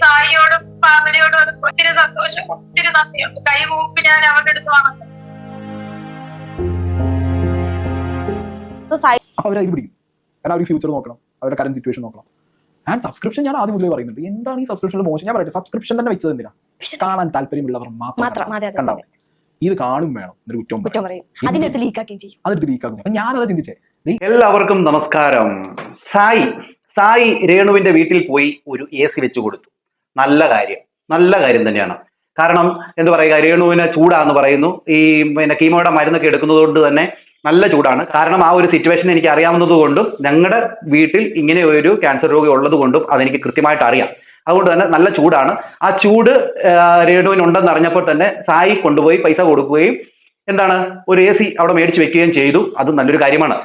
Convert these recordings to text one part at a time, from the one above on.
സായിയോടും ഫാമിലിയോടും അത് ഒത്തിരി സന്തോഷം, ഒത്തിരി നന്ദിയുണ്ട്. കൈകൂപ്പി ഞാൻ അവരുടെ അടുത്ത് വണങ്ങുന്നു. അവരതിൽ പിടിക്കും. കാരണം അവർ ഫ്യൂച്ചർ നോക്കണം, അവരുടെ കറന്റ് സിറ്റുവേഷൻ നോക്കണം. ആൻഡ് സബ്സ്ക്രിപ്ഷൻ ഞാൻ ആദ്യം മുതലേ പറയുന്നുണ്ട്. എന്താണ് ഈ സബ്സ്ക്രിപ്ഷനിൽ മോശം? ഞാൻ പറയട്ടെ, സബ്സ്ക്രിപ്ഷൻ തന്നെ വെച്ചത് എന്തിനാ? കാണാൻ താല്പര്യമുള്ളവർ മാത്രം കണ്ടാവും. ഇത് കാണും വേണം, കുറ്റം പറയും, അതെടുത്ത് ലീക്കാക്കും. ഞാനത് ചിന്തിച്ചേ. എല്ലാവർക്കും നമസ്കാരം. സായി രേണുവിന്റെ വീട്ടിൽ പോയി ഒരു AC വെച്ച് കൊടുത്തു. നല്ല കാര്യം തന്നെയാണ്. കാരണം എന്താ പറയുക, രേണുവിന് ചൂടാന്ന് പറയുന്നു. ഈ കീമോയുടെ മരുന്നൊക്കെ എടുക്കുന്നത് കൊണ്ട് തന്നെ നല്ല ചൂടാണ്. കാരണം ആ ഒരു സിറ്റുവേഷൻ എനിക്ക് അറിയാവുന്നത് കൊണ്ടും ഞങ്ങളുടെ വീട്ടിൽ ഇങ്ങനെ ഒരു ക്യാൻസർ രോഗി ഉള്ളത് കൊണ്ടും അതെനിക്ക് കൃത്യമായിട്ട് അറിയാം. അതുകൊണ്ട് തന്നെ നല്ല ചൂടാണ്. ആ ചൂട് രേണുവിനുണ്ടെന്ന് അറിഞ്ഞപ്പോൾ തന്നെ സായി കൊണ്ടുപോയി പൈസ കൊടുക്കുകയും എന്താണ് ഒരു AC അവിടെ മേടിച്ചു വെക്കുകയും ചെയ്തു. അത് നല്ലൊരു കാര്യമാണ്.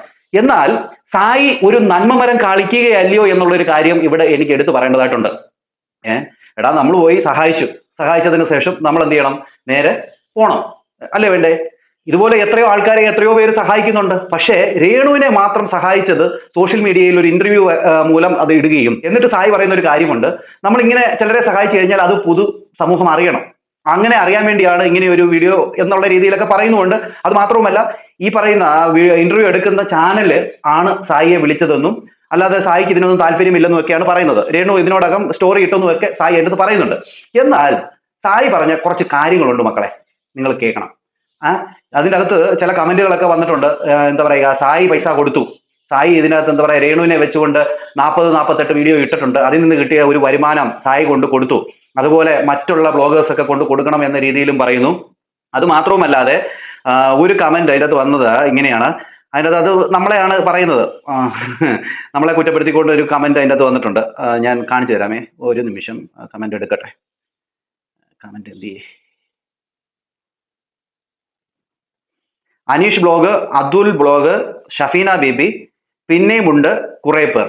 എന്നാൽ സായി ഒരു നന്മമരം കളിക്കുകയല്ലയോ എന്നുള്ളൊരു കാര്യം ഇവിടെ എനിക്ക് എടുത്തു പറയേണ്ടതായിട്ടുണ്ട്. എടാ, നമ്മൾ പോയി സഹായിച്ചതിന് ശേഷം നമ്മൾ എന്ത് ചെയ്യണം? നേരെ പോണം, അല്ലേ വേണ്ടേ? ഇതുപോലെ എത്രയോ ആൾക്കാരെ എത്രയോ പേര് സഹായിക്കുന്നുണ്ട്. പക്ഷേ രേണുവിനെ മാത്രം സഹായിച്ചത് സോഷ്യൽ മീഡിയയിൽ ഒരു ഇന്റർവ്യൂ മൂലം അത് ഇടുകയും എന്നിട്ട് സായി പറയുന്ന ഒരു കാര്യമുണ്ട്, നമ്മൾ ഇങ്ങനെ ചിലരെ സഹായിച്ചു കഴിഞ്ഞാൽ അത് പൊതു സമൂഹം അറിയണം. അങ്ങനെ അറിയാൻ വേണ്ടിയാണ് ഇങ്ങനെ ഒരു വീഡിയോ എന്നുള്ള രീതിയിലൊക്കെ പറയുന്നുണ്ട്. അത് മാത്രവുമല്ല, ഈ പറയുന്ന ഇന്റർവ്യൂ എടുക്കുന്ന ചാനല് ആണ് സായിയെ വിളിച്ചതെന്നും അല്ലാതെ സായിക്ക് ഇതിനൊന്നും താല്പര്യമില്ലെന്നും ഒക്കെയാണ് പറയുന്നത്. രേണു ഇതിനോടകം സ്റ്റോറി ഇട്ടെന്നും ഒക്കെ സായി എൻ്റെ അടുത്ത് പറയുന്നുണ്ട്. എന്നാൽ സായി പറഞ്ഞ കുറച്ച് കാര്യങ്ങളുണ്ട് മക്കളെ, നിങ്ങൾ കേൾക്കണം. അതിൻ്റെ അകത്ത് ചില കമന്റുകളൊക്കെ വന്നിട്ടുണ്ട്. എന്താ പറയുക, സായി പൈസ കൊടുത്തു, സായി ഇതിനകത്ത് എന്താ പറയുക രേണുവിനെ വെച്ചുകൊണ്ട് 40-48 വീഡിയോ ഇട്ടിട്ടുണ്ട്, അതിൽ നിന്ന് കിട്ടിയ ഒരു വരുമാനം സായി കൊണ്ട് കൊടുത്തു, അതുപോലെ മറ്റുള്ള ബ്ലോഗേഴ്സ് ഒക്കെ കൊണ്ട് കൊടുക്കണം എന്ന രീതിയിലും പറയുന്നു. അത് മാത്രവുമല്ലാതെ ഒരു കമന്റ് അതിനകത്ത് വന്നത് ഇങ്ങനെയാണ്. അതിനകത്ത് അത് നമ്മളെയാണ് പറയുന്നത്, നമ്മളെ കുറ്റപ്പെടുത്തിക്കൊണ്ട് ഒരു കമന്റ് അതിൻ്റെ അകത്ത് വന്നിട്ടുണ്ട്. ഞാൻ കാണിച്ചു തരാമേ, ഒരു നിമിഷം കമന്റ് എടുക്കട്ടെ. കമന്റ് എന്ത് ചെയ്യേ? Aneesh blog, Athul blog, Shafeena Baby, പിന്നെയുമുണ്ട് കുറെ പേർ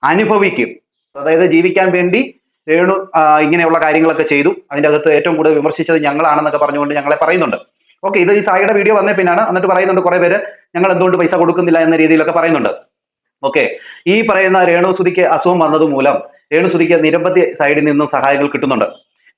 അനുഭവിക്കും. അതായത് ജീവിക്കാൻ വേണ്ടി രേണു ഇങ്ങനെയുള്ള കാര്യങ്ങളൊക്കെ ചെയ്തു. അതിൻ്റെ അകത്ത് ഏറ്റവും കൂടുതൽ വിമർശിച്ചത് ഞങ്ങളാണെന്നൊക്കെ പറഞ്ഞുകൊണ്ട് ഞങ്ങളെ പറയുന്നുണ്ട്. ഓക്കെ, ഇത് ഈ സായിയുടെ വീഡിയോ വന്നേ പിന്നാണ്. എന്നിട്ട് പറയുന്നുണ്ട് കുറെ പേര് ഞങ്ങൾ എന്തുകൊണ്ട് പൈസ കൊടുക്കുന്നില്ല എന്ന രീതിയിലൊക്കെ പറയുന്നുണ്ട്. ഓക്കെ, ഈ പറയുന്ന രേണുസുതിക്ക് അസുഖം വന്നത് മൂലം രേണുസുതിക്ക് നിരവധി സൈഡിൽ നിന്നും സഹായങ്ങൾ കിട്ടുന്നുണ്ട്.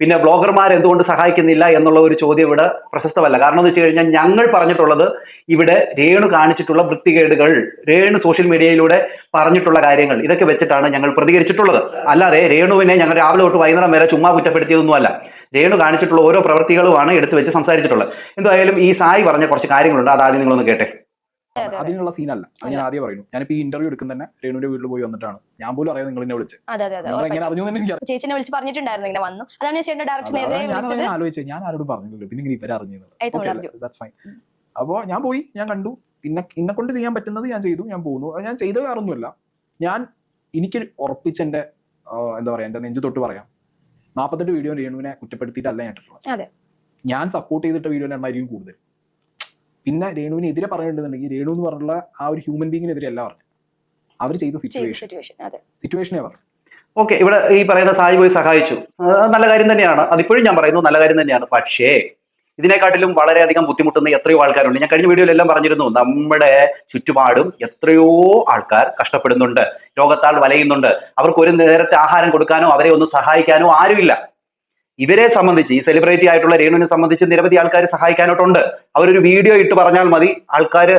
പിന്നെ ബ്ലോഗർമാർ എന്തുകൊണ്ട് സഹായിക്കുന്നില്ല എന്നുള്ള ഒരു ചോദ്യം ഇവിടെ പ്രശസ്തമല്ല. കാരണം എന്ന് വെച്ച് കഴിഞ്ഞാൽ ഞങ്ങൾ പറഞ്ഞിട്ടുള്ളത് ഇവിടെ രേണു കാണിച്ചിട്ടുള്ള വൃത്തികേടുകൾ, രേണു സോഷ്യൽ മീഡിയയിലൂടെ പറഞ്ഞിട്ടുള്ള കാര്യങ്ങൾ, ഇതൊക്കെ വെച്ചിട്ടാണ് ഞങ്ങൾ പ്രതികരിച്ചിട്ടുള്ളത്. അല്ലാതെ രേണുവിനെ ഞങ്ങൾ രാവിലെ തൊട്ട് വൈകുന്നേരം വരെ ചുമ്മാ കുറ്റപ്പെടുത്തിയതൊന്നുമല്ല. രേണു കാണിച്ചിട്ടുള്ള ഓരോ പ്രവൃത്തികളുമാണ് എടുത്തു വെച്ച് സംസാരിച്ചിട്ടുള്ളത്. എന്തായാലും ഈ സായി പറഞ്ഞ കുറച്ച് കാര്യങ്ങളുണ്ട്, അതാദ്യം നിങ്ങളൊന്ന് കേട്ടെ. അതിനുള്ള സീനല്ല, അത് ഞാൻ ആദ്യം പറയുന്നു. ഞാനിപ്പോ ഈ ഇന്റർവ്യൂ എടുക്കുന്ന തന്നെ രേണുവിന്റെ വീട്ടിൽ പോയി വന്നിട്ടാണ്. ഞാൻ പോലും അറിയാം നിങ്ങൾ എന്നെ വിളിച്ച്. ചേച്ചിനെ വിളിച്ച് പറഞ്ഞിട്ടുണ്ടായിരുന്നു ഇങ്ങനെ വന്നു. അതാണ് ഞാൻ ആലോചിച്ചത്, ഞാൻ ആരോടും പറഞ്ഞില്ലല്ലോ, പിന്നെ ഇവരെ അറിഞ്ഞത്. അപ്പോ ഞാൻ പോയി, ഞാൻ കണ്ടു, ഇന്നെ കൊണ്ട് ചെയ്യാൻ പറ്റുന്നത് ഞാൻ ചെയ്തു, ഞാൻ പോകുന്നു. ഞാൻ ചെയ്ത വേറൊന്നുമല്ല. എനിക്ക് ഉറപ്പിച്ച എന്റെ എന്താ പറയാ, എന്റെ നെഞ്ചു തൊട്ട് പറയാം, 48 വീഡിയോ രേണുവിനെ കുറ്റപ്പെടുത്തിയിട്ടല്ല ഞാൻ ഇട്ടിട്ടുള്ളത്. ഞാൻ സപ്പോർട്ട് ചെയ്തിട്ട വീഡിയോന്റെ എണ്ണമായിരിക്കും കൂടുതൽ. പിന്നെ രേണുവിനെതിരെ പറഞ്ഞിട്ടുണ്ടെങ്കിൽ രേണു എന്ന് പറഞ്ഞുള്ള ആ ഒരു ഹ്യൂമൻ ബീങ്ങിനെതിരെ അല്ല പറഞ്ഞു, അവർ ചെയ്ത സിറ്റുവേഷനെ പറഞ്ഞു. ഓക്കെ, ഇവിടെ ഈ പറയുന്ന സായി പോയി സഹായിച്ചു, നല്ല കാര്യം തന്നെയാണ്. അതിപ്പോഴും ഞാൻ പറയുന്നു നല്ല കാര്യം തന്നെയാണ്. പക്ഷേ ഇതിനെക്കാട്ടിലും വളരെയധികം ബുദ്ധിമുട്ടുന്ന എത്രയോ ആൾക്കാരുണ്ട്. ഞാൻ കഴിഞ്ഞ വീഡിയോയിലെല്ലാം പറഞ്ഞിരുന്നു, നമ്മുടെ ചുറ്റുപാടും എത്രയോ ആൾക്കാർ കഷ്ടപ്പെടുന്നുണ്ട്, രോഗത്താൽ വലയുന്നുണ്ട്. അവർക്ക് ഒരു നേരത്തെ ആഹാരം കൊടുക്കാനോ അവരെ ഒന്ന് സഹായിക്കാനോ ആരുമില്ല. ഇവരെ സംബന്ധിച്ച്, ഈ സെലിബ്രിറ്റി ആയിട്ടുള്ള രേണുവിനെ സംബന്ധിച്ച് നിരവധി ആൾക്കാർ സഹായിക്കാനായിട്ടുണ്ട്. അവരൊരു വീഡിയോ ഇട്ട് പറഞ്ഞാൽ മതി, ആൾക്കാർ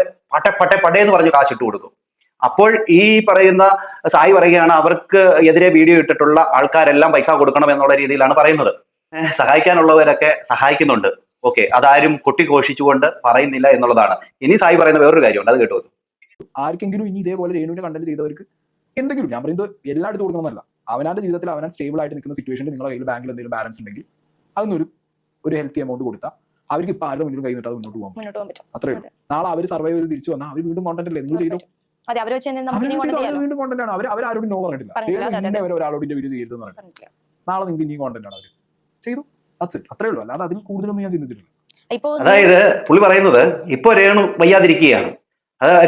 പടേ എന്ന് പറഞ്ഞ് കാശിട്ട് കൊടുക്കും. അപ്പോൾ ഈ പറയുന്ന സായി പറയുകയാണ് അവർക്ക് എതിരെ വീഡിയോ ഇട്ടിട്ടുള്ള ആൾക്കാരെല്ലാം പൈസ കൊടുക്കണം എന്നുള്ള രീതിയിലാണ് പറയുന്നത്. സഹായിക്കാനുള്ളവരൊക്കെ സഹായിക്കുന്നുണ്ട്. ഓക്കെ, അതാരും കൊട്ടിഘോഷിച്ചുകൊണ്ട് പറയുന്നില്ല എന്നുള്ളതാണ്. ഇനി സായി പറയുന്ന വേറൊരു കാര്യമുണ്ട്, അത് കേട്ടോ. ആർക്കെങ്കിലും ഇനി ഇതേപോലെ രേണുവിനെ കണ്ടന്റ് ചെയ്തവർക്ക് എന്തെങ്കിലും, ഞാൻ പറയുന്നത് എല്ലായിടത്തും കൊടുക്കണമെന്നല്ല, അവനാന്റെ ജീവിതത്തിൽ അവനാൻ സ്റ്റേബിൾ ആയിട്ട് നിൽക്കുന്ന സിറ്റുവേഷനിൽ നിങ്ങളുടെ കയ്യിൽ ബാങ്കിൽ എന്തെങ്കിലും ബാലൻസ് ഉണ്ടെങ്കിൽ അതൊന്നൊരു ഹെൽത്തി എമൗണ്ട് കൊടുത്താൽ അവർക്ക് ഇപ്പൊ ആരുടെ മുന്നിലും കൈ നീട്ടാതെ മുന്നോട്ട് പോകാൻ പറ്റും. അത്രേ ഉള്ളൂ. നാളെ അവർ സർവൈവ് ചെയ്ത് തിരിച്ചു വന്നാൽ അവർ വീണ്ടും കോണ്ടന്റ് അല്ലേ നിങ്ങൾ ചെയ്തോ, വീണ്ടും കോണ്ടന്റ് ആണ്. അവരാരോടും നോ പറഞ്ഞിട്ടില്ല, ഒരാളോട് വീഡിയോ ചെയ്തെന്ന് പറഞ്ഞിട്ടില്ല. നാളെ നിങ്ങൾക്ക് ഇനിയും കോണ്ടന്റ് ആണ് അവർ ചെയ്തു, അത്രേ ഉള്ളൂ. അല്ലാതെ അതിൽ കൂടുതലൊന്നും ഞാൻ ചിന്തിച്ചിട്ടില്ല. അതായത് പുള്ളി പറയുന്നത് ഇപ്പൊ രേണു വയ്യാതിരിക്കുകയാണ്,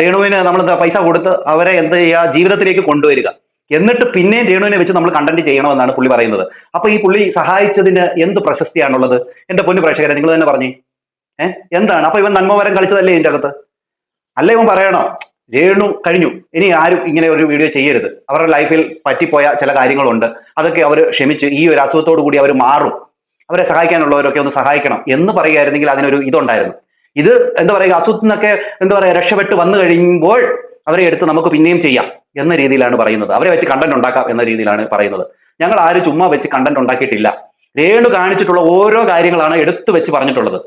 രേണുവിന് നമ്മൾ പൈസ കൊടുത്ത് അവരെ എന്ത് ചെയ്യുക, ജീവിതത്തിലേക്ക് കൊണ്ടുവരിക, എന്നിട്ട് പിന്നെയും രേണുവിനെ വെച്ച് നമ്മൾ കണ്ടന്റ് ചെയ്യണമെന്നാണ് പുള്ളി പറയുന്നത്. അപ്പൊ ഈ പുള്ളി സഹായിച്ചതിന് എന്ത് പ്രശസ്തിയാണുള്ളത്? എന്റെ പൊന്നു പ്രേക്ഷകരെ, നിങ്ങൾ തന്നെ പറഞ്ഞേ, എന്താണ്? അപ്പൊ ഇവൻ നന്മമരം കളിച്ചതല്ലേ ഇതിന്റെ അകത്ത്? അല്ല, ഇവൻ പറയണോ രേണു കഴിഞ്ഞു, ഇനി ആരും ഇങ്ങനെ ഒരു വീഡിയോ ചെയ്യരുത്, അവരുടെ ലൈഫിൽ പറ്റിപ്പോയ ചില കാര്യങ്ങളുണ്ട്, അതൊക്കെ അവർ ക്ഷമിച്ച് ഈ ഒരു അസുഖത്തോടു കൂടി അവർ മാറും, അവരെ സഹായിക്കാനുള്ളവരൊക്കെ ഒന്ന് സഹായിക്കണം എന്ന് പറയുകയായിരുന്നെങ്കിൽ അതിനൊരു ഇതുണ്ടായിരുന്നു. ഇത് എന്താ പറയുക, അസുഖത്തിൽ നിന്നൊക്കെ എന്താ പറയുക രക്ഷപ്പെട്ട് വന്നു കഴിയുമ്പോൾ അവരെ എടുത്ത് നമുക്ക് പിന്നെയും ചെയ്യാം എന്ന രീതിയിലാണ് പറയുന്നത്, അവരെ വെച്ച് കണ്ടന്റ് ഉണ്ടാക്കാം എന്ന രീതിയിലാണ് പറയുന്നത്. ഞങ്ങൾ ആരും ചുമ്മാ വെച്ച് കണ്ടന്റ് ഉണ്ടാക്കിയിട്ടില്ല. രേണു കാണിച്ചിട്ടുള്ള ഓരോ കാര്യങ്ങളാണ് എടുത്തു വെച്ച് പറഞ്ഞിട്ടുള്ളത്.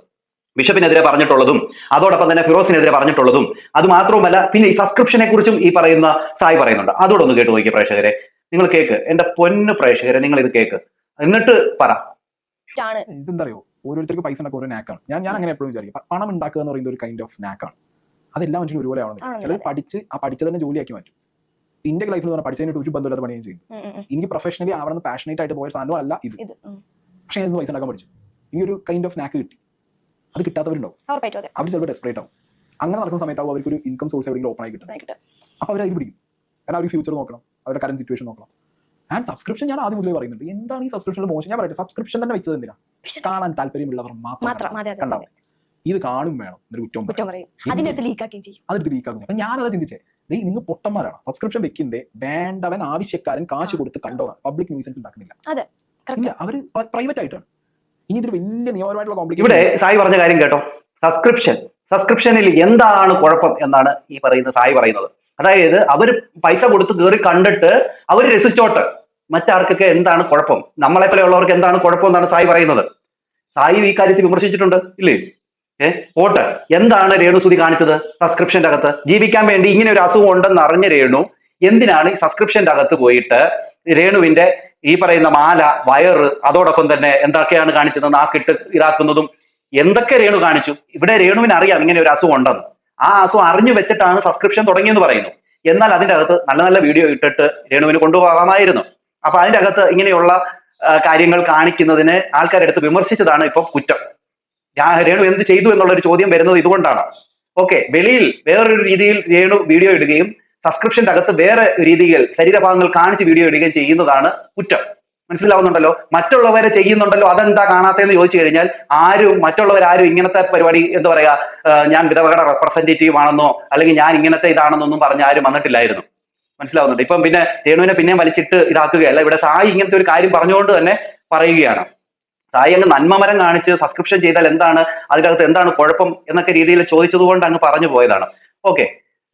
ബിഷപ്പിനെതിരെ പറഞ്ഞിട്ടുള്ളതും അതോടൊപ്പം തന്നെ ഫിറോസിനെതിരെ പറഞ്ഞിട്ടുള്ളതും അത് മാത്രവുമല്ല, പിന്നെ ഈ സബ്സ്ക്രിപ്ഷനെ കുറിച്ചും ഈ പറയുന്ന സായി പറയുന്നുണ്ട്. അതോടെ ഒന്ന് കേട്ട് നോക്കിയ പ്രേക്ഷകരെ, നിങ്ങൾ കേക്ക്, എന്റെ പൊന്നു പ്രേക്ഷകരെ, നിങ്ങൾ ഇത് കേക്ക്, എന്നിട്ട് പറ. ഇതെന്താ അറിയോ, ഓരോരുത്തർക്ക് പൈസ ഉണ്ടാക്കുക ഓരോ നാക്കാണ്. ഞാൻ അങ്ങനെ എപ്പോഴും വിചാരിക്കും, പണം ഉണ്ടാക്കുക എന്ന് പറയുന്നത് ഒരു കൈൻഡ് ഓഫ് നാക്കാണ്. അതെല്ലാം മനുഷ്യരും ഒരുപോലെ ആവണം. ചിലർ പഠിച്ച് തന്നെ ജോലിയാക്കി മാറ്റും. ഇന്ത്യ ലൈഫിൽ പറഞ്ഞാൽ പഠിച്ചതിന് ഒരു ബന്ധമില്ലാത്ത പണി ഞാൻ ചെയ്യും. എനിക്ക് പ്രൊഫഷണലി ആവണം പാഷനേറ്റ് ആയിട്ട് പോയ സാധനം അല്ല ഇത്. പക്ഷെ ഞാൻ പൈസ ഉണ്ടാക്കാൻ പഠിച്ചു. എനിക്ക് ഒരു കൈൻഡ് ഓഫ് നാക്ക് കിട്ടി. അത് കിട്ടാത്തവരുണ്ടാവും, അവർ ചിലപ്പോൾ ഡെസ്പറേറ്റ് ആവും. അങ്ങനെ നടക്കുന്ന സമയത്താവും അവർക്ക് ഒരു ഇൻകം സോഴ്സ് എവിടെയെങ്കിലും ഓപ്പൺ ആയി കിട്ടും. അപ്പോൾ അവർ അതിൽ പിടിക്കും. കാരണം അവർ ഫ്യൂച്ചർ നോക്കണം, അവരുടെ കറന്റ് സിറ്റുവേഷൻ നോക്കണം. ആൻഡ് സബ്സ്ക്രിപ്ഷൻ ഞാൻ ആദ്യം മുതലേ പറയുന്നുണ്ട്, എന്താണ് ഈ സബ്സ്ക്രിപ്ഷനിൽ മോശം? ഞാൻ പറയട്ടെ, സബ്സ്ക്രിപ്ഷൻ തന്നെ വെച്ചത് എന്തിനാ? കാണാൻ താല്പര്യമുള്ളവർ മാത്രം കണ്ടാവും. ഇത് കാണും വേണം എന്നൊരു കുറ്റം പറയും, അതെടുത്ത് ലീക്കാക്കും. അപ്പൊ ഞാനത് ചിന്തിച്ചേ, നിങ്ങൾ പൊട്ടന്മാരാണ്. സബ്സ്ക്രിപ്ഷൻ വെക്കുന്നേ വേണ്ടവൻ ആവശ്യക്കാരൻ കാശ് കൊടുത്ത് കണ്ടോളാം, പബ്ലിക് ന്യൂസൻസ് ഉണ്ടാക്കുന്നില്ല. ഇല്ല, അവര് പ്രൈവറ്റ് ആയിട്ടാണ്. ഇനി ഇതൊരു വലിയ നിയമപരമായിട്ടുള്ള കോംപ്ലിക്കേഷൻ. ഇവിടെ സായി പറഞ്ഞ കാര്യം കേട്ടോ, സബ്സ്ക്രിപ്ഷനിൽ എന്താണ് കുഴപ്പം എന്നാണ് ഈ പറയുന്ന സായി പറയുന്നത്. അതായത് അവർ പൈസ കൊടുത്ത് കയറി കണ്ടിട്ട് അവർ രസിച്ചോട്ട്, മറ്റാർക്കൊക്കെ എന്താണ് കുഴപ്പം, നമ്മളെ പോലെയുള്ളവർക്ക് എന്താണ് കുഴപ്പം എന്നാണ് സായി പറയുന്നത്. സായി ഈ കാര്യത്തിൽ വിമർശിച്ചിട്ടുണ്ട് ഇല്ലേ? പോട്ടെ, എന്താണ് രേണുസുതി കാണിച്ചത്? സബ്സ്ക്രിപ്ഷന്റെ അകത്ത് ജീവിക്കാൻ വേണ്ടി ഇങ്ങനെ ഒരു അസുഖം ഉണ്ടെന്ന് അറിഞ്ഞ രേണു എന്തിനാണ് ഈ സബ്സ്ക്രിപ്ഷന്റെ അകത്ത് പോയിട്ട് രേണുവിന്റെ ഈ പറയുന്ന മാല, വയറ്, അതോടൊപ്പം തന്നെ എന്തൊക്കെയാണ് കാണിച്ചത്, നാക്കിട്ട് ഇതാക്കുന്നതും എന്തൊക്കെ രേണു കാണിച്ചു? ഇവിടെ രേണുവിന് അറിയാം ഇങ്ങനെ ഒരു അസുഖം ഉണ്ടെന്ന്. ആ അസുഖം അറിഞ്ഞു വെച്ചിട്ടാണ് സബ്സ്ക്രിപ്ഷൻ തുടങ്ങിയെന്ന് പറയുന്നു. എന്നാൽ അതിന്റെ അകത്ത് നല്ല നല്ല വീഡിയോ ഇട്ടിട്ട് രേണുവിന് കൊണ്ടുപോകാമായിരുന്നു. അപ്പൊ അതിന്റെ അകത്ത് ഇങ്ങനെയുള്ള കാര്യങ്ങൾ കാണിക്കുന്നതിന് ആൾക്കാരെടുത്ത് വിമർശിച്ചതാണ് ഇപ്പം കുറ്റം. രേണു എന്ത് ചെയ്തു എന്നുള്ളൊരു ചോദ്യം വരുന്നത് ഇതുകൊണ്ടാണ്. ഓക്കെ, വെളിയിൽ വേറൊരു രീതിയിൽ രേണു വീഡിയോ ഇടുകയും സബ്സ്ക്രിപ്ഷന്റെ അകത്ത് വേറെ രീതിയിൽ ശരീരഭാഗങ്ങൾ കാണിച്ച് വീഡിയോ ഇടുകയും ചെയ്യുന്നതാണ് കുറ്റം. മനസ്സിലാവുന്നുണ്ടല്ലോ? മറ്റുള്ളവരെ ചെയ്യുന്നുണ്ടല്ലോ, അതെന്താ കാണാത്തതെന്ന് ചോദിച്ചു കഴിഞ്ഞാൽ മറ്റുള്ളവരാരും ഇങ്ങനത്തെ പരിപാടി എന്താ പറയാ, ഞാൻ ഗൃഹകട റെപ്രസെന്റേറ്റീവ് ആണെന്നോ അല്ലെങ്കിൽ ഞാൻ ഇങ്ങനത്തെ ഇതാണെന്നൊന്നും പറഞ്ഞ് ആരും വന്നിട്ടില്ലായിരുന്നു. മനസ്സിലാവുന്നുണ്ട്? ഇപ്പം പിന്നെ രേണുവിനെ പിന്നെയും വലിച്ചിട്ട് ഇതാക്കുകയല്ല. ഇവിടെ സായി ഇങ്ങനത്തെ ഒരു കാര്യം പറഞ്ഞുകൊണ്ട് തന്നെ പറയുകയാണ്. സായി അങ്ങ് നന്മമരം കാണിച്ച് സബ്സ്ക്രിപ്ഷൻ ചെയ്താൽ എന്താണ്, അതിനകത്ത് എന്താണ് കുഴപ്പം എന്നൊക്കെ രീതിയിൽ ചോദിച്ചത് കൊണ്ട് അങ്ങ് പറഞ്ഞു പോയതാണ്. ഓക്കെ,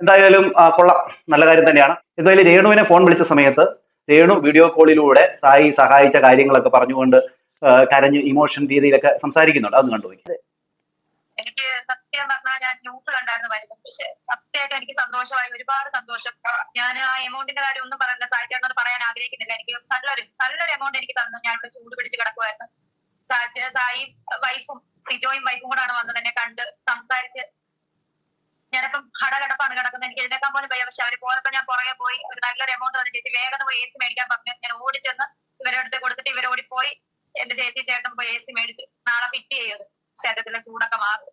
എന്തായാലും കൊള്ളാം, നല്ല കാര്യം തന്നെയാണ്. എന്തായാലും രേണുവിനെ ഫോൺ വിളിച്ച സമയത്ത് രേണു വീഡിയോ കോളിലൂടെ സായി സഹായിച്ച കാര്യങ്ങളൊക്കെ പറഞ്ഞുകൊണ്ട് കരഞ്ഞ് ഇമോഷൻ രീതിയിലൊക്കെ സംസാരിക്കുന്നുണ്ട്. അതൊന്ന് കണ്ടുപോയി. എനിക്ക് സത്യം പറഞ്ഞാൽ ഞാൻ ന്യൂസ് കണ്ടായിരുന്നു വരുന്നത്, പക്ഷെ സത്യമായിട്ട് എനിക്ക് സന്തോഷമായി, ഒരുപാട് സന്തോഷം. ഞാൻ ആ എമൗണ്ടിന്റെ കാര്യം ഒന്നും പറയില്ല, സായി ചേട്ടനത് പറയാൻ ആഗ്രഹിക്കുന്നില്ല. എനിക്ക് നല്ലൊരു എമൗണ്ട് എനിക്ക് തന്നു. ഞാൻ ഇവിടെ ചൂട് പിടിച്ച് കിടക്കുമായിരുന്നു. സായി വൈഫും സിജോയും വൈഫും കൂടാണ് വന്നത് എന്നെ കണ്ട് സംസാരിച്ച്. ഞാനിപ്പം ഹടകടപ്പാണ് കിടക്കുന്നത്, എനിക്ക് എഴുന്നേക്കാൻ പോലും വയ്യ. പക്ഷെ അവർ പോയപ്പോ ഞാൻ പുറകെ പോയി, ഒരു നല്ലൊരു എമൗണ്ട് തന്നെ ചേച്ചി വേഗം പോയി AC മേടിക്കാൻ പറഞ്ഞു. ഞാൻ ഓടിച്ചെന്ന് ഇവരുടെ അടുത്ത് കൊടുത്തിട്ട് ഇവരോടിപ്പോയി എന്റെ ചേച്ചി ചേട്ടൻ പോയി AC മേടിച്ച് നാളെ ഫിറ്റ് ചെയ്ത് ശരീരത്തിലെ ചൂടൊക്കെ മാറും.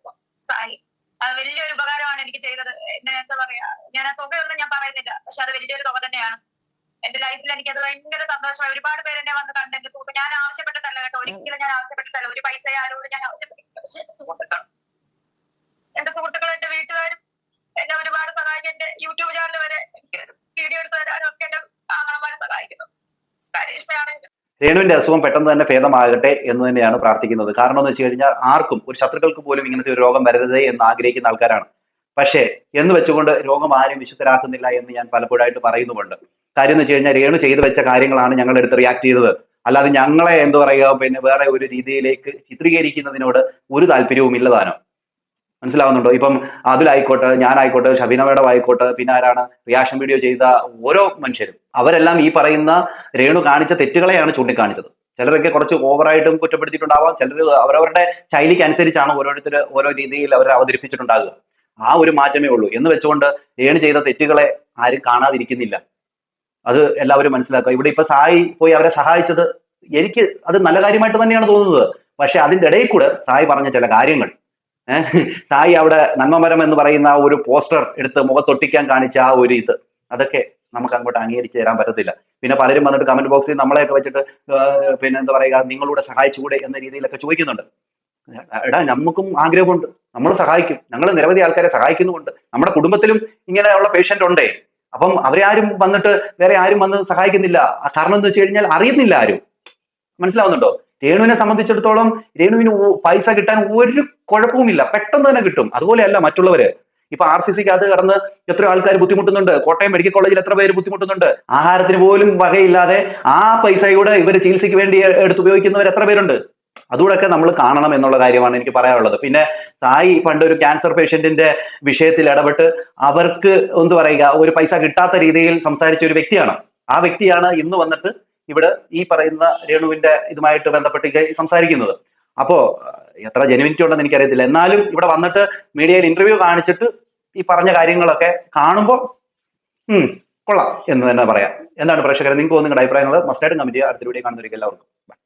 സായി അത് വലിയൊരു ഉപകാരമാണ് എനിക്ക് ചെയ്തത്. എന്താ പറയാ, ഞാൻ ആ തുകയൊന്നും ഞാൻ പറയുന്നില്ല, പക്ഷെ അത് വലിയൊരു തുക തന്നെയാണ്. എന്റെ ലൈഫിൽ എനിക്കത് ഭയങ്കര സന്തോഷമായി. ഒരുപാട് പേര് എന്നെ വന്ന് കണ്ട് എന്റെ സുഹൃത്ത്, ഞാൻ ആവശ്യപ്പെട്ടിട്ടല്ല കേട്ടോ, ഒരിക്കലും ഞാൻ ആവശ്യപ്പെട്ടിട്ടല്ല, ഒരു പൈസ ആരോട് ഞാൻ ആവശ്യപ്പെട്ടിട്ടില്ല. പക്ഷെ എന്റെ സുഹൃത്തുക്കളും എന്റെ വീട്ടുകാരും എന്നെ ഒരുപാട് സഹായിക്കും. എന്റെ യൂട്യൂബ് ചാനൽ വരെ വീഡിയോ എടുത്ത് തരാനും ഒക്കെ എന്റെ ആങ്ങളമാരെ സഹായിക്കുന്നു. കരീഷ്മയാണെങ്കിലും രേണുവിന്റെ അസുഖം പെട്ടെന്ന് തന്നെ ഭേദമാകട്ടെ എന്ന് തന്നെയാണ് പ്രാർത്ഥിക്കുന്നത്. കാരണം എന്ന് വെച്ച് കഴിഞ്ഞാൽ ആർക്കും, ഒരു ശത്രുക്കൾക്ക് പോലും ഇങ്ങനത്തെ ഒരു രോഗം വരരുതേ എന്ന് ആഗ്രഹിക്കുന്ന ആൾക്കാരാണ്. പക്ഷേ എന്ന് വെച്ചുകൊണ്ട് രോഗം ആരും വിശുദ്ധരാക്കുന്നില്ല എന്ന് ഞാൻ പലപ്പോഴായിട്ട് പറയുന്നുമുണ്ട്. കാര്യം എന്ന് വെച്ച് കഴിഞ്ഞാൽ രേണു ചെയ്തു വെച്ച കാര്യങ്ങളാണ് ഞങ്ങളുടെ അടുത്ത് റിയാക്ട് ചെയ്തത്. അല്ലാതെ ഞങ്ങളെ എന്താ പറയുക, പിന്നെ വേറെ ഒരു രീതിയിലേക്ക് ചിത്രീകരിക്കുന്നതിനോട് ഒരു താല്പര്യവും ഇല്ലതാനോ. മനസ്സിലാവുന്നുണ്ടോ? ഇപ്പം അതിലായിക്കോട്ടെ, ഞാനായിക്കോട്ടെ, ഷബീന മേഡം ആയിക്കോട്ടെ, പിന്നെ ആരാണ് റിയാക്ഷൻ വീഡിയോ ചെയ്ത ഓരോ മനുഷ്യരും, അവരെല്ലാം ഈ പറയുന്ന രേണു കാണിച്ച തെറ്റുകളെയാണ് ചൂണ്ടിക്കാണിച്ചത്. ചിലരൊക്കെ കുറച്ച് ഓവറായിട്ടും കുറ്റപ്പെടുത്തിയിട്ടുണ്ടാവാം, ചിലർ അവരവരുടെ ശൈലിക്ക് അനുസരിച്ചാണ് ഓരോരുത്തർ ഓരോ രീതിയിൽ അവർ അവതരിപ്പിച്ചിട്ടുണ്ടാകുക. ആ ഒരു മാറ്റമേ ഉള്ളൂ. എന്ന് വെച്ചുകൊണ്ട് രേണു ചെയ്ത തെറ്റുകളെ ആരും കാണാതിരിക്കുന്നില്ല. അത് എല്ലാവരും മനസ്സിലാക്കുക. ഇവിടെ ഇപ്പൊ സായി പോയി അവരെ സഹായിച്ചത് എനിക്ക് അത് നല്ല കാര്യമായിട്ട് തന്നെയാണ് തോന്നുന്നത്. പക്ഷെ അതിന്റെ ഇടയിൽ കൂടെ സായി പറഞ്ഞ ചില കാര്യങ്ങൾ, സായി അവിടെ നന്മമരം എന്ന് പറയുന്ന ആ ഒരു പോസ്റ്റർ എടുത്ത് മുഖത്തൊട്ടിക്കാൻ കാണിച്ച ആ ഒരു ഇത്, അതൊക്കെ നമുക്ക് അങ്ങോട്ട് അംഗീകരിച്ച് തരാൻ പറ്റത്തില്ല. പിന്നെ പലരും വന്നിട്ട് കമന്റ് ബോക്സിൽ നമ്മളെയൊക്കെ വെച്ചിട്ട് പിന്നെ എന്താ പറയുക, നിങ്ങളൂടെ സഹായിച്ചുകൂടെ എന്ന രീതിയിലൊക്കെ ചോദിക്കുന്നുണ്ട്. എടാ, നമുക്കും ആഗ്രഹമുണ്ട്, നമ്മൾ സഹായിക്കും. ഞങ്ങൾ നിരവധി ആൾക്കാരെ സഹായിക്കുന്നുമുണ്ട്. നമ്മുടെ കുടുംബത്തിലും ഇങ്ങനെയുള്ള പേഷ്യന്റ് ഉണ്ടേ. അപ്പം അവരെ ആരും വന്നിട്ട് വേറെ ആരും വന്ന് സഹായിക്കുന്നില്ല. കാരണം എന്ന് വെച്ച് കഴിഞ്ഞാൽ അറിയുന്നില്ല ആരും. മനസ്സിലാവുന്നുണ്ടോ? രേണുവിനെ സംബന്ധിച്ചിടത്തോളം രേണുവിന് പൈസ കിട്ടാൻ ഒരു കുഴപ്പവുമില്ല, പെട്ടെന്ന് തന്നെ കിട്ടും. അതുപോലെയല്ല മറ്റുള്ളവര്. ഇപ്പൊ RCCക്ക് അത് കടന്ന് എത്രയോ ആൾക്കാർ ബുദ്ധിമുട്ടുന്നുണ്ട്. കോട്ടയം മെഡിക്കൽ കോളേജിൽ എത്ര പേര് ബുദ്ധിമുട്ടുന്നുണ്ട്. ആഹാരത്തിന് പോലും വകയില്ലാതെ ആ പൈസയുടെ ഇവർ ചികിത്സയ്ക്ക് വേണ്ടി എടുത്തുപയോഗിക്കുന്നവർ എത്ര പേരുണ്ട്. അതുകൂടെയൊക്കെ നമ്മൾ കാണണം എന്നുള്ള കാര്യമാണ് എനിക്ക് പറയാനുള്ളത്. പിന്നെ സായി പണ്ട് ഒരു ക്യാൻസർ പേഷ്യന്റിന്റെ വിഷയത്തിൽ ഇടപെട്ട് അവർക്ക് എന്ത് പറയുക ഒരു പൈസ കിട്ടാത്ത രീതിയിൽ സംസാരിച്ച ഒരു വ്യക്തിയാണ്. ആ വ്യക്തിയാണ് ഇന്ന് വന്നിട്ട് ഇവിടെ ഈ പറയുന്ന രേണുവിന്റെ ഇതുമായിട്ട് ബന്ധപ്പെട്ട് സംസാരിക്കുന്നത്. അപ്പോ എത്ര ജെനുവിനിറ്റി ഉണ്ടെന്ന് എനിക്കറിയത്തില്ല. എന്നാലും ഇവിടെ വന്നിട്ട് മീഡിയയിൽ ഇന്റർവ്യൂ കാണിച്ചിട്ട് ഈ പറഞ്ഞ കാര്യങ്ങളൊക്കെ കാണുമ്പോൾ കൊള്ളാം എന്ന് തന്നെ പറയാം. എന്താണ് പ്രേക്ഷകരെ, നിങ്ങൾക്ക് നിങ്ങളുടെ അഭിപ്രായങ്ങൾ മസ്റ്റായിട്ടും കമന്റ് ചെയ്യുക. അടുത്ത വീഡിയോ കാണുന്നവർക്ക് എല്ലാവർക്കും ബൈ.